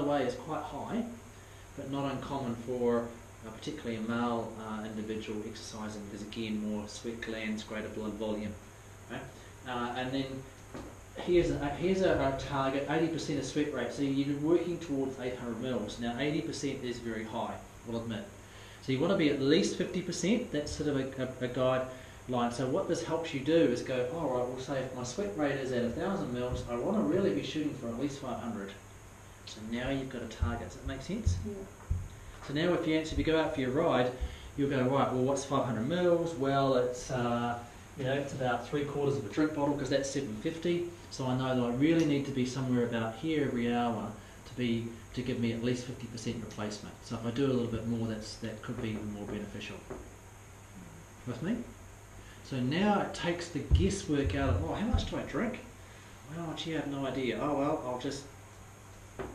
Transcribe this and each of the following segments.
way, is quite high, but not uncommon for particularly a male individual exercising, because again, more sweat glands, greater blood volume. Right? And then here's a target, 80% of sweat rate. So you're working towards 800 mils. Now 80% is very high, we'll admit. So you want to be at least 50%. That's sort of a guideline. So what this helps you do is go, all right, we'll say if my sweat rate is at 1,000 mils, I want to really be shooting for at least 500. So now you've got a target. Does that make sense? Yeah. So now if you go out for your ride, you'll go, right, well, what's 500 mils? Well, it's it's about 3/4 of a drink bottle, because that's 750. So I know that I really need to be somewhere about here every hour to give me at least 50% replacement. So if I do a little bit more, that could be even more beneficial. With me? So now it takes the guesswork out of, oh, how much do I drink? Well, gee, I have no idea. Oh, well, I'll just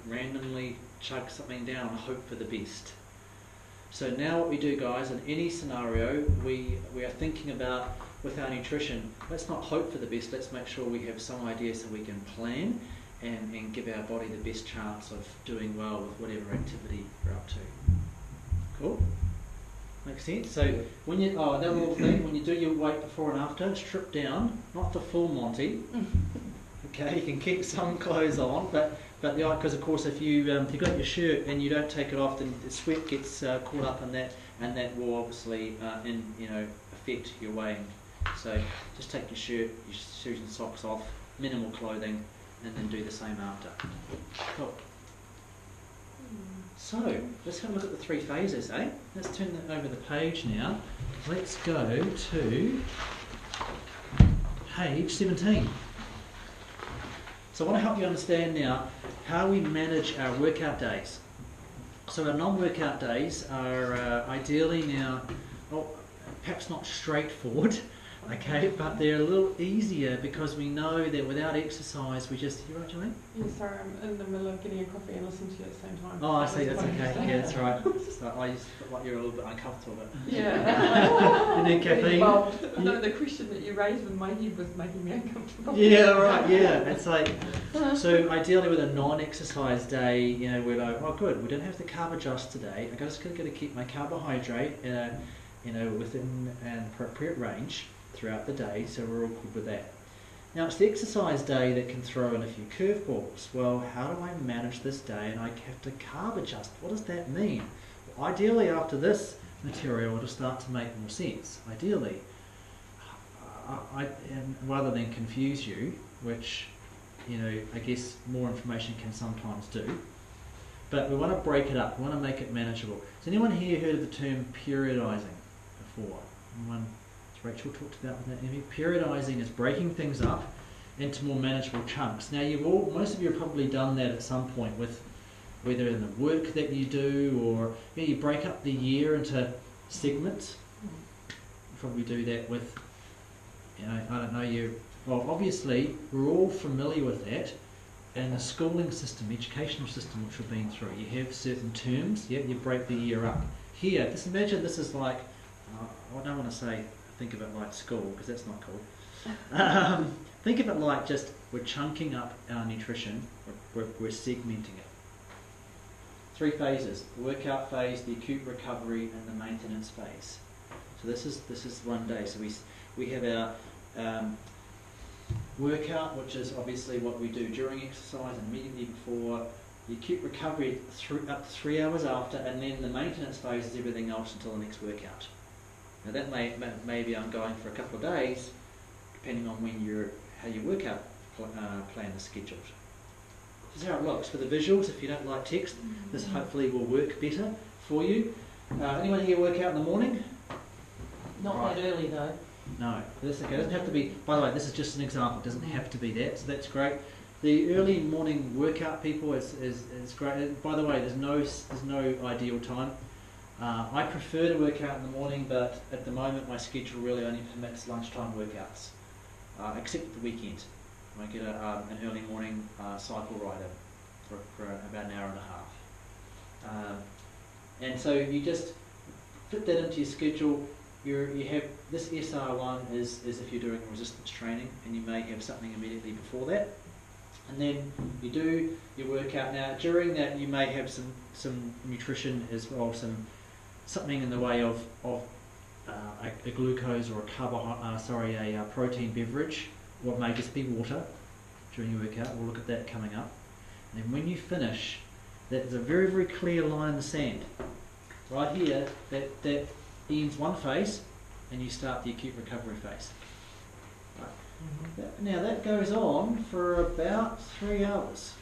randomly chug something down and hope for the best. So now what we do, guys, in any scenario, we are thinking about, with our nutrition, let's not hope for the best, let's make sure we have some idea so we can plan and give our body the best chance of doing well with whatever activity we're up to. Cool? Makes sense? So when you, another little thing, when you do your weight before and after, strip down, not the full Monty. Okay, you can keep some clothes on, but because of course if you've got your shirt and you don't take it off, then the sweat gets caught up in that, and that will obviously affect your weighing. So just take your shirt, your shoes and socks off, minimal clothing, and then do the same after. Cool. So let's have a look at the 3 phases, eh? Let's turn over the page now. Let's go to page 17. So I want to help you understand now how we manage our workout days. So our non-workout days are ideally now, well, perhaps not straightforward, okay, but they're a little easier because we know that without exercise we just, you right, Jolene? Yeah, sorry, I'm in the middle of getting a coffee and listening to you at the same time. Oh, I see, that's okay, yeah, that's right. So I just felt like you were a little bit uncomfortable, but... Yeah. And then caffeine... Well, no, the question that you raised with my head was making me uncomfortable. Yeah, right, yeah, it's like... So ideally with a non-exercise day, we're like, oh good, we don't have to carb adjust today, I'm just going to keep my carbohydrate within an appropriate range throughout the day, so we're all good with that. Now it's the exercise day that can throw in a few curveballs. Well, how do I manage this day and I have to carb adjust? What does that mean? Well, ideally after this material it'll start to make more sense. Ideally, and rather than confuse you, which I guess more information can sometimes do, but we want to break it up, we want to make it manageable. Has anyone here heard of the term periodizing before? Anyone? Rachel talked about with that interview. Periodizing is breaking things up into more manageable chunks. Now most of you have probably done that at some point, with whether in the work that you do, or you break up the year into segments. You probably do that with, I don't know, well obviously we're all familiar with that in the schooling system, educational system which we've been through. You have certain terms, you break the year up. Here, just imagine this is like, I don't want to say, think of it like school, because that's not cool. Think of it like just we're chunking up our nutrition, we're segmenting it. 3 phases: the workout phase, the acute recovery, and the maintenance phase. So this is one day. So we have our workout, which is obviously what we do during exercise and immediately before. The acute recovery up to 3 hours after, and then the maintenance phase is everything else until the next workout. Now that maybe I'm going for a couple of days, depending on how your workout plan is scheduled. This is how it looks. For the visuals, if you don't like text, this hopefully will work better for you. Anyone here work out in the morning? Not that early though. No, that's okay. It doesn't have to be. By the way, this is just an example. It doesn't have to be that, so that's great. The early morning workout people is great. And by the way, there's no ideal time. I prefer to work out in the morning, but at the moment my schedule really only permits lunchtime workouts, except at the weekend. I get an early morning cycle ride for about an hour and a half. And so you just fit that into your schedule. You have this SR1 is if you're doing resistance training, and you may have something immediately before that. And then you do your workout. Now during that you may have some nutrition as well, something in the way of a glucose or a protein beverage, or it may just be water during your workout. We'll look at that coming up. And then when you finish, there's a very, very clear line in the sand. Right here, that ends one phase, and you start the acute recovery phase. Right. Now that goes on for about 3 hours.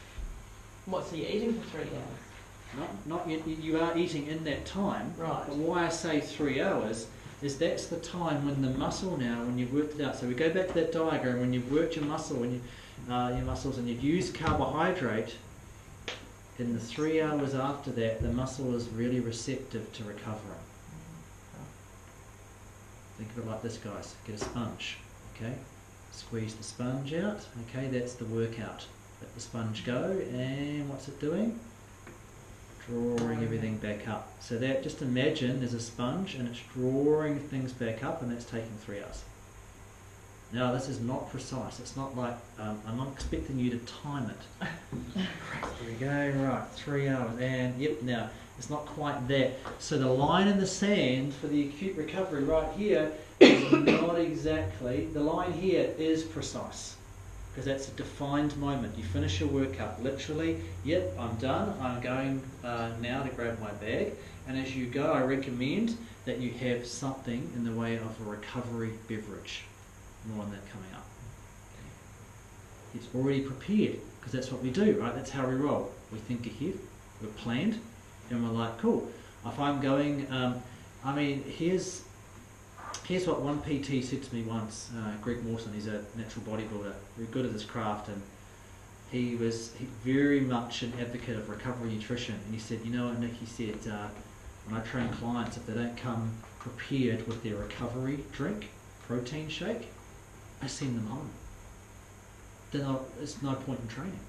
What, so you're eating for 3 hours? Not yet, you are eating in that time. Right. But why I say 3 hours is that's the time when the muscle now, when you've worked it out. So we go back to that diagram, when you've worked your muscle, your muscles, and you've used carbohydrate, in the 3 hours after that, the muscle is really receptive to recovering. Think of it like this, guys. Get a sponge, okay? Squeeze the sponge out, okay? That's the workout. Let the sponge go, and what's it doing? Drawing everything back up. So that, just imagine there's a sponge and it's drawing things back up, and that's taking 3 hours. Now this is not precise. It's not like, I'm not expecting you to time it. There we go, right, 3 hours, and yep, now it's not quite that. So the line in the sand for the acute recovery right here is not exactly, the line here is precise, because that's a defined moment. You finish your workout, literally, yep, I'm done, I'm going now to grab my bag, and as you go I recommend that you have something in the way of a recovery beverage. More on that coming up. It's already prepared, because that's what we do, right? That's how we roll. We think ahead, we're planned, and we're like, cool. If I'm going, I mean, here's what one PT said to me once. Greg Mawson, he's a natural bodybuilder, very good at his craft, and he very much an advocate of recovery nutrition. And he said, you know what, Nick, he said, when I train clients, if they don't come prepared with their recovery drink, protein shake, I send them home. It's no point in training.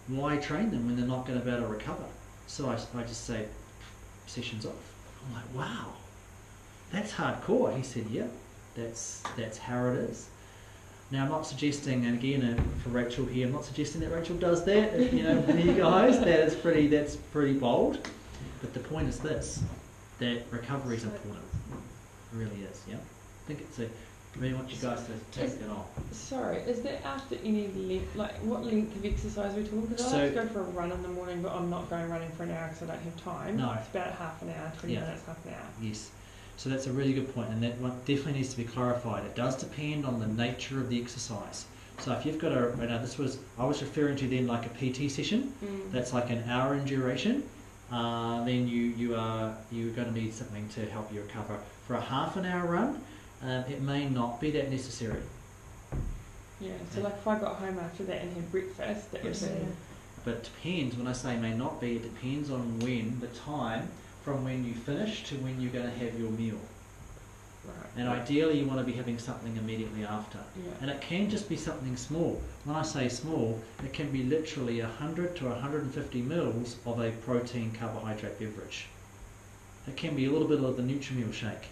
Why train them when they're not going to be able to recover? So I just say, sessions off. I'm like, wow, that's hardcore. He said, yeah, that's how it is. Now I'm not suggesting, and again for Rachel here, I'm not suggesting that Rachel does that. You know, for you guys, that's pretty bold. But the point is this: that recovery is important. It really is. Yeah. I think it's I really want you guys to take that on. Sorry, is that after any length, like what length of exercise are we talking? Because I like to go for a run in the morning, but I'm not going running for an hour because I don't have time. No. It's about half an hour, 20 minutes, half an hour. Yes. So that's a really good point, and that one definitely needs to be clarified. It does depend on the nature of the exercise. So if you've got I was referring to then like a PT session, that's like an hour in duration, then you're going to need something to help you recover. For a half an hour run, it may not be that necessary. Yeah, so like if I got home after that and had breakfast, that would be... But it depends, when I say may not be, it depends on the time from when you finish to when you're going to have your meal. Right. And ideally you want to be having something immediately after. Yeah. And it can just be something small. When I say small, it can be literally 100 to 150 mils of a protein carbohydrate beverage. It can be a little bit of the Nutrimeal shake.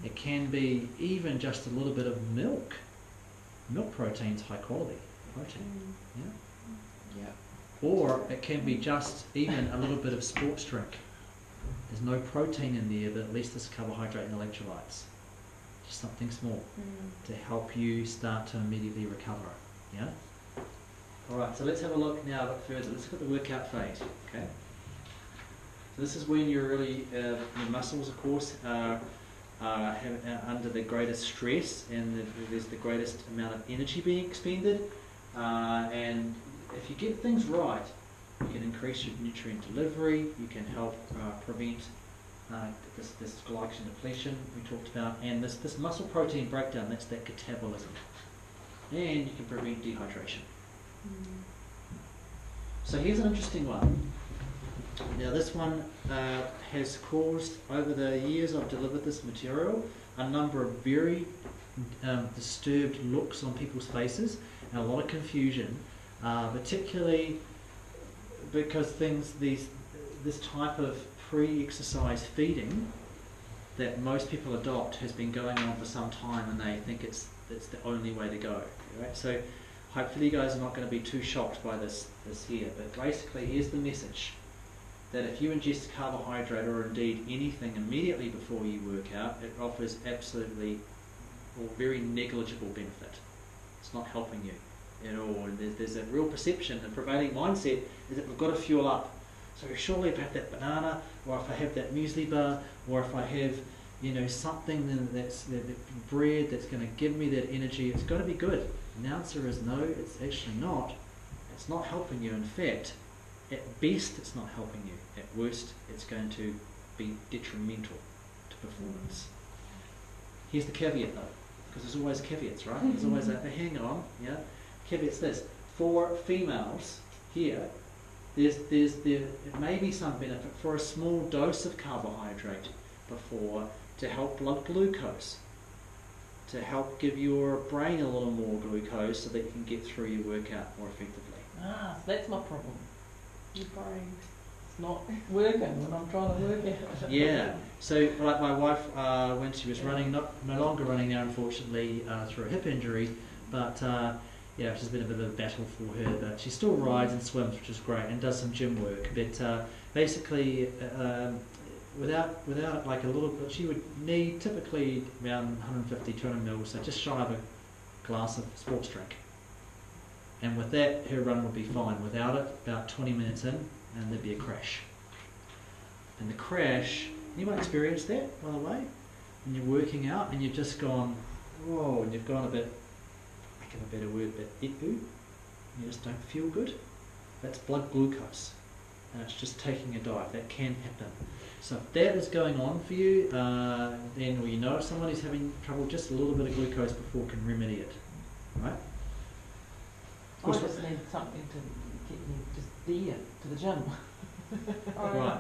It can be even just a little bit of milk. Milk protein's high quality protein. Yeah. Or it can be just even a little bit of sports drink. There's no protein in there, but at least there's carbohydrate and electrolytes. Just something small to help you start to immediately recover. Yeah. All right. So let's have a look now a bit further. Let's look at the workout phase. Okay. So this is when you're really your muscles, of course, are under the greatest stress, and there's the greatest amount of energy being expended. And if you get things right, you can increase your nutrient delivery. You can help prevent this glycogen depletion we talked about, and this muscle protein breakdown. That's that catabolism, and you can prevent dehydration. So here's an interesting one. Now this one has caused, over the years I've delivered this material, a number of very disturbed looks on people's faces and a lot of confusion, particularly because this type of pre-exercise feeding that most people adopt has been going on for some time, and they think it's the only way to go. Right? So hopefully you guys are not going to be too shocked by this here, but basically here's the message. That if you ingest carbohydrate or indeed anything immediately before you work out, it offers absolutely or very negligible benefit. It's not helping you at all. And there's a real perception, the prevailing mindset is that we've got to fuel up. So surely if I have that banana, or if I have that muesli bar, or if I have, you know, something that's bread that's going to give me that energy, it's got to be good. And the answer is no, it's actually not. It's not helping you. In fact, at best, it's not helping you. At worst, it's going to be detrimental to performance. Here's the caveat though, because there's always caveats, right? There's always a hang on, yeah? Caveat's this. For females, here, there may be some benefit for a small dose of carbohydrate before to help blood glucose, to help give your brain a little more glucose so that you can get through your workout more effectively. Ah, so that's my problem. Your brain. It's not working when I'm trying to work out. Yeah. So, like my wife, when she was running, no longer running now, unfortunately, through a hip injury, but yeah, which has been a bit of a battle for her. But she still rides and swims, which is great, and does some gym work. But basically, without like a little bit, she would need typically around 150, 200 mils, so just shy of a glass of sports drink. And with that, her run would be fine. Without it, about 20 minutes in, and there'd be a crash. And the crash, anyone experienced that, by the way? When you're working out and you've just gone, whoa, and you've gone a bit, I can have a better word, but you just don't feel good. That's blood glucose. And it's just taking a dive. That can happen. So if that is going on for you, then, or you know if someone is having trouble, just a little bit of glucose before can remedy it. Right? I just need something to get me just there to the gym. Right.